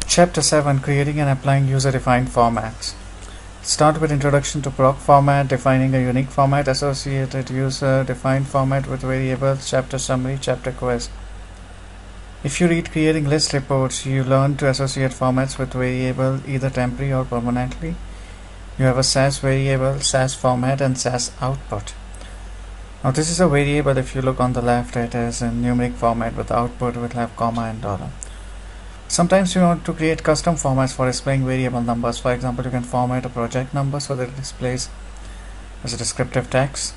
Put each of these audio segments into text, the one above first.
Chapter 7: Creating and Applying User-Defined Formats. Start with Introduction to Proc format, defining a unique format, associated user-defined format with variables, chapter summary, chapter quiz. If you read Creating List Reports, you learn to associate formats with variable either temporary or permanently. You have a SAS variable, SAS format, and SAS output. Now this is a variable. If you look on the left, it is in numeric format, with output will have comma and dollar. Sometimes you want to create custom formats for displaying variable numbers. For example, you can format a project number so that it displays as a descriptive text,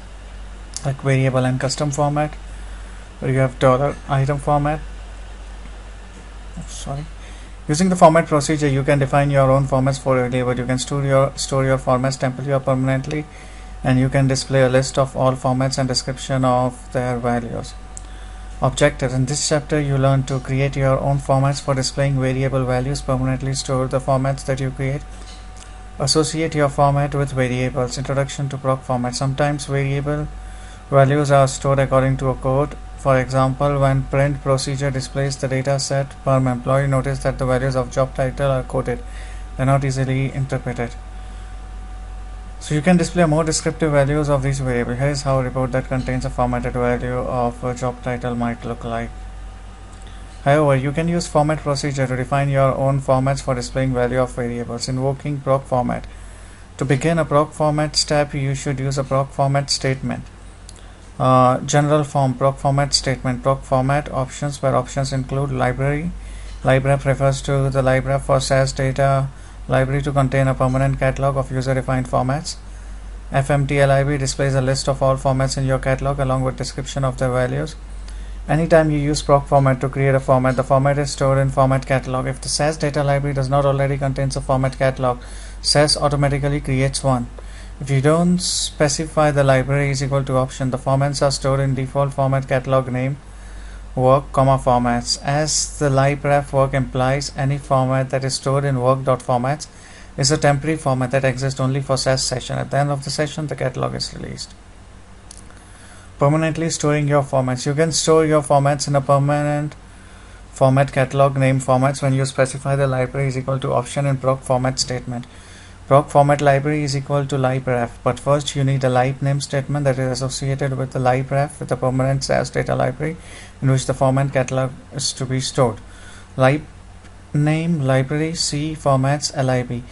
like variable and custom format, where you have dollar item format. Using the format procedure, you can define your own formats for a variable. You can store your formats temporarily or permanently, and you can display a list of all formats and description of their values. Objectives. In this chapter, you learn to create your own formats for displaying variable values, permanently store the formats that you create, associate your format with variables. Introduction to Proc format. Sometimes variable values are stored according to a code. For example, when print procedure displays the data set per employee, notice that the values of job title are coded. They are not easily interpreted. So you can display more descriptive values of these variables. Here is how a report that contains a formatted value of a job title might look like. However, you can use format procedure to define your own formats for displaying value of variables. Invoking Proc format. To begin a Proc format step, you should use a Proc format statement. General form Proc format statement. Proc format options, where options include library. Library refers to the library for SAS data library to contain a permanent catalog of user-defined formats. FMTLIB displays a list of all formats in your catalog along with description of their values. Anytime you use Proc format to create a format, the format is stored in format catalog. If the SAS data library does not already contain a format catalog, SAS automatically creates one. If you don't specify the library is equal to option, the formats are stored in default format catalog name work, formats. As the library work implies, any format that is stored in work.formats is a temporary format that exists only for SAS session. At the end of the session, the catalog is released. Permanently storing your formats. You can store your formats in a permanent format catalog name formats when you specify the library is equal to option in Proc format statement. Proc format library is equal to libref, but first you need a lib name statement that is associated with the libref with a permanent SAS data library in which the format catalog is to be stored. Lib name library C formats lib.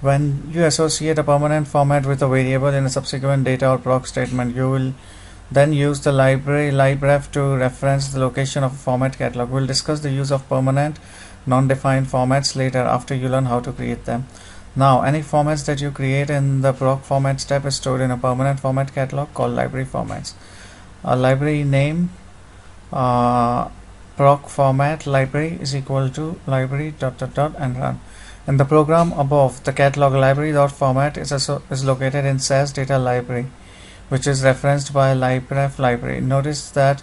When you associate a permanent format with a variable in a subsequent data or proc statement, you will then use the library libref to reference the location of a format catalog. We'll discuss the use of permanent non-defined formats later after you learn how to create them. Now, any formats that you create in the Proc format step is stored in a permanent format catalog called library formats. A library name Proc format library is equal to library ... and run. In the program above, the catalog library.format is located in SAS data library, which is referenced by libref library. Notice that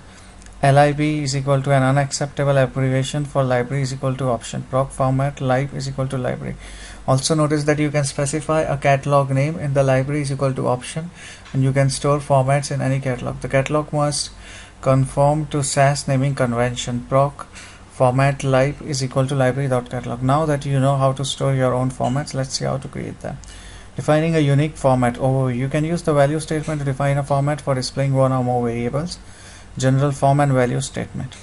lib is equal to an unacceptable abbreviation for library is equal to option. Proc format lib is equal to library. Also notice that you can specify a catalog name in the library is equal to option, and you can store formats in any catalog. The catalog must conform to SAS naming convention. Proc format lib is equal to library.catalog. Now that you know how to store your own formats, let's see how to create them. Defining a unique format overview. You can use the value statement to define a format for displaying one or more variables. General form and value statement.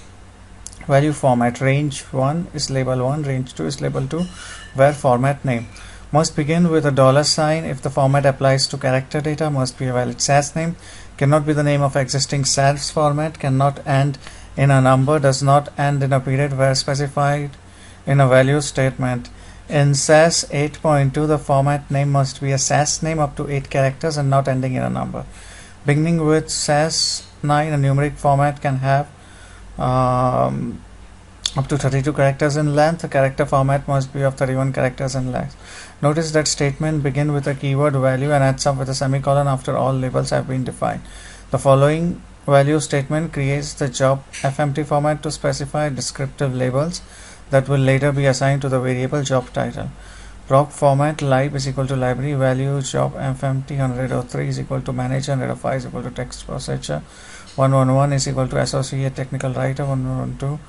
Value format. Range 1 is label 1, range 2 is label 2, where format name must begin with a $sign if the format applies to character data, must be a valid SAS name, cannot be the name of existing SAS format, cannot end in a number, does not end in a period where specified in a value statement. In SAS 8.2, the format name must be a SAS name up to 8 characters and not ending in a number. Beginning with SAS 9, a numeric format can have up to 32 characters in length. A character format must be of 31 characters in length. Notice that statement begin with a keyword value and ends up with a semicolon after all labels have been defined. The following value statement creates the job FMT format to specify descriptive labels that will later be assigned to the variable job title. Proc format lib is equal to library value job FMT 103 is equal to manager, 105 is equal to text processor, 111 is equal to associate technical writer, 112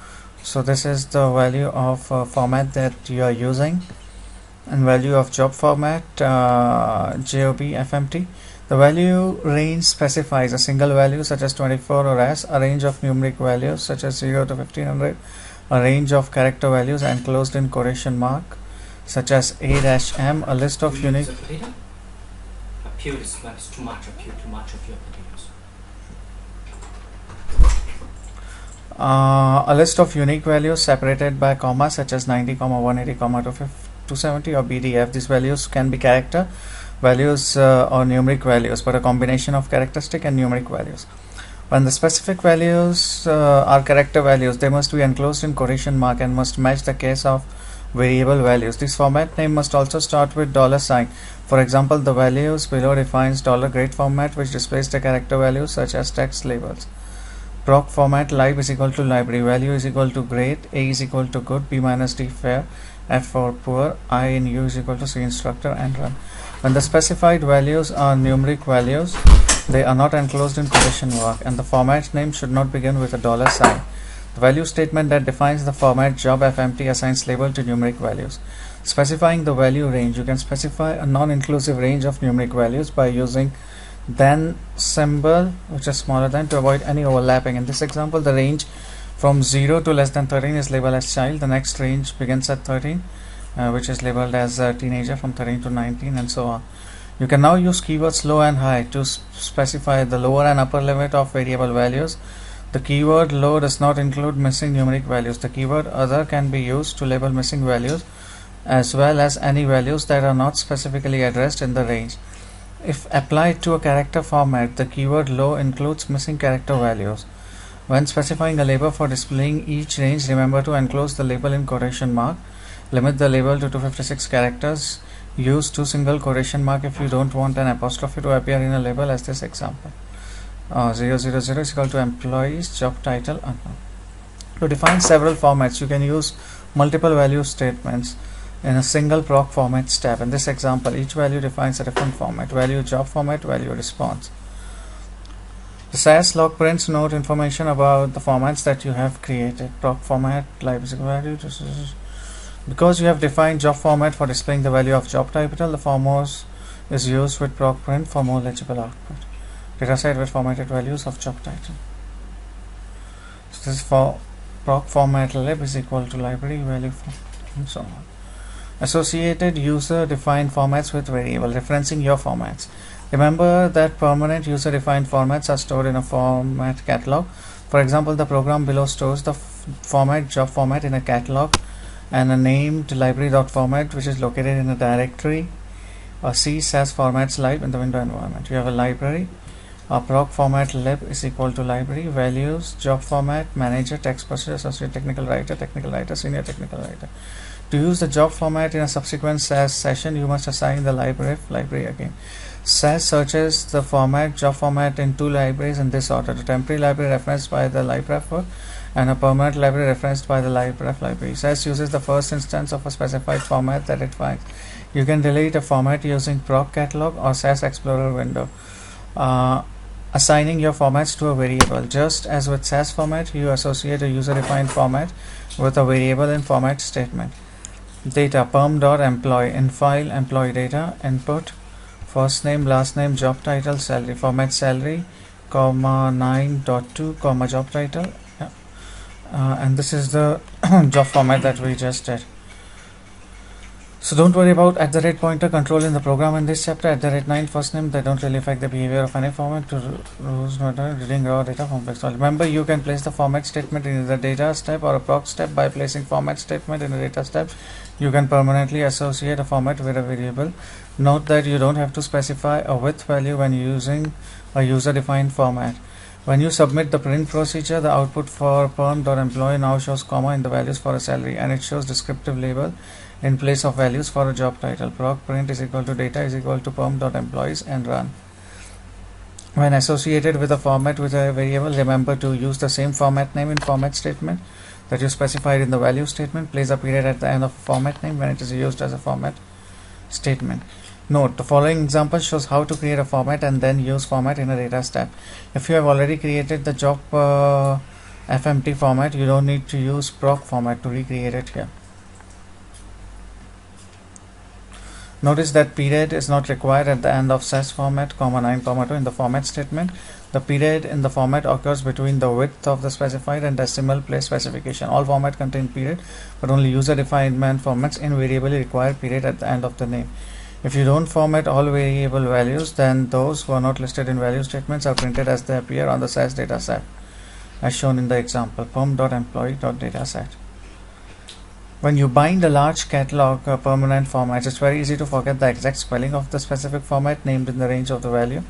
So this is the value of format that you are using, and value of job format, job fmt. The value range specifies a single value such as 24 or as, a range of numeric values such as 0 to 1500, a range of character values enclosed in quotation mark such as a-m, a list of unique. Appeal is too much of your potatoes. A list of unique values separated by comma such as 90, 180, 270 or BDF. These values can be character values or numeric values, but a combination of characteristic and numeric values. When the specific values are character values, they must be enclosed in quotation mark and must match the case of variable values. This format name must also start with $sign. For example, the values below defines $grade format, which displays the character values such as text labels. Proc format lib is equal to library, value is equal to grade, A is equal to good, B minus D fair, F for poor, I in U is equal to C instructor, and run. When the specified values are numeric values, they are not enclosed in quotation mark, and the format name should not begin with a $sign. The value statement that defines the format job fmt assigns label to numeric values. Specifying the value range, you can specify a non-inclusive range of numeric values by using then symbol, which is smaller than, to avoid any overlapping. In this example, the range from 0 to less than 13 is labeled as child. The next range begins at 13, which is labeled as a teenager, from 13 to 19, and so on. You can now use keywords low and high to specify the lower and upper limit of variable values. The keyword low does not include missing numeric values. The keyword other can be used to label missing values as well as any values that are not specifically addressed in the range. If applied to a character format, the keyword low includes missing character values. When specifying a label for displaying each range, remember to enclose the label in quotation mark. Limit the label to 256 characters. Use 2 single quotation mark if you don't want an apostrophe to appear in a label, as this example. 000 is equal to employees, job title, unknown. To define several formats, you can use multiple value statements in a single proc format step. In this example, each value defines a different format: value job format, value response. The SAS log prints note information about the formats that you have created. Proc format, library value. Because you have defined job format for displaying the value of job title, the formos is used with proc print for more legible output. Dataset with formatted values of job title. So this is for proc format lib is equal to library value and so on. Associated user defined formats with variable, referencing your formats. Remember that permanent user defined formats are stored in a format catalog. For example, the program below stores the format job format in a catalog and a named library.format, which is located in a directory. C SAS formats lib in the window environment. You have a library. Proc format lib is equal to library, values, job format, manager, text processor, associate technical writer, senior technical writer. To use the job format in a subsequent SAS session, you must assign the library again. SAS searches the format job format in 2 libraries in this order: the temporary library referenced by the libref and a permanent library referenced by the libref library. SAS uses the first instance of a specified format that it finds. You can delete a format using proc catalog or SAS explorer window. Assigning your formats to a variable. Just as with SAS format, you associate a user-defined format with a variable in format statement. Data perm.employee, in file employee data, input first name, last name, job title, salary, format salary, comma 9.2, comma job title, and this is the job format that we just did. So don't worry about @ pointer control in the program in this chapter. @9 first name, they don't really affect the behavior of any format. To reading raw data from text. Remember, you can place the format statement in the data step or a proc step. By placing format statement in the data step, you can permanently associate a format with a variable. Note that you don't have to specify a width value when using a user-defined format. When you submit the print procedure, the output for perm.employee now shows comma in the values for a salary, and it shows descriptive label in place of values for a job title. Proc print is equal to data is equal to perm.employees and run. When associated with a format with a variable, remember to use the same format name in format statement that you specified in the value statement. Place a period at the end of a format name when it is used as a format statement. Note, the following example shows how to create a format and then use format in a data step. If you have already created the job FMT format, you don't need to use proc format to recreate it here. Notice that period is not required at the end of SAS format, 9, 2 in the format statement. The period in the format occurs between the width of the specified and decimal place specification. All format contain period, but only user-defined formats invariably require period at the end of the name. If you don't format all variable values, then those who are not listed in value statements are printed as they appear on the SAS data set, as shown in the example, perm.employee.dataset. When you bind a large catalog permanent formats, it's very easy to forget the exact spelling of the specific format named in the range of the value.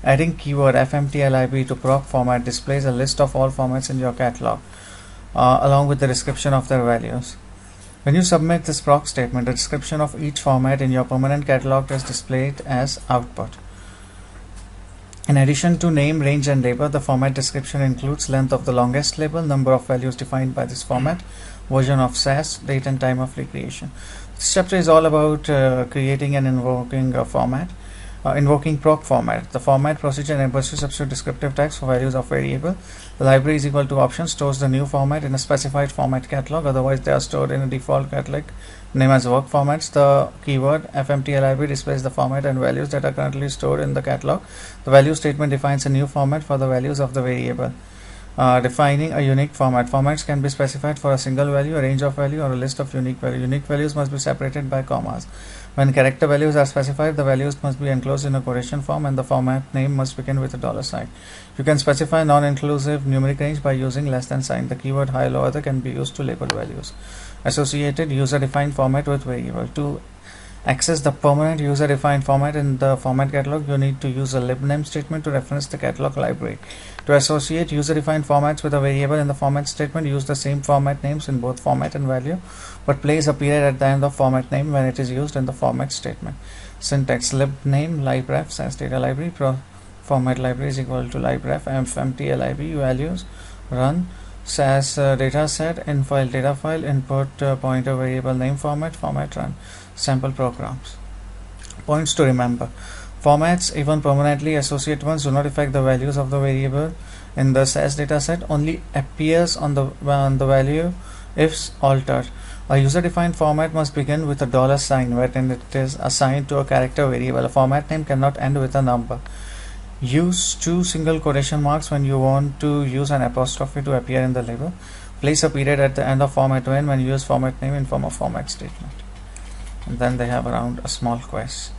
Adding keyword fmtlib to proc format displays a list of all formats in your catalog, along with the description of their values. When you submit this proc statement, the description of each format in your permanent catalog is displayed as output. In addition to name, range, and label, the format description includes length of the longest label, number of values defined by this format, version of SAS, date and time of recreation. This chapter is all about creating and invoking a format. Invoking proc format. The format procedure enables you to substitute descriptive tags for values of variable. The library is equal to option stores the new format in a specified format catalog, otherwise they are stored in a default catalog name as work formats. The keyword fmtlib displays the format and values that are currently stored in the catalog. The value statement defines a new format for the values of the variable. Defining a unique format. Formats can be specified for a single value, a range of value, or a list of unique values. Unique values must be separated by commas. When character values are specified, the values must be enclosed in a quotation form and the format name must begin with a $sign. You can specify non-inclusive numeric range by using less than sign. The keyword high, low, other can be used to label values. Associated user-defined format with variable. To access the permanent user-defined format in the format catalog, you need to use a libname statement to reference the catalog library. To associate user-defined formats with a variable in the format statement, use the same format names in both format and value, but place a period at the end of format name when it is used in the format statement. Syntax: libname libref SAS data library format library is equal to libref fmtlib values run SAS data set in file data file input pointer variable name format run sample programs. Points to remember: formats, even permanently associate ones, do not affect the values of the variable in the SAS dataset. Only appears on the value if altered. A user-defined format must begin with a $sign wherein it is assigned to a character variable. A format name cannot end with a number. Use 2 single quotation marks when you want to use an apostrophe to appear in the label. Place a period at the end of format when you use format name in form of format statement. And then they have around a small quiz.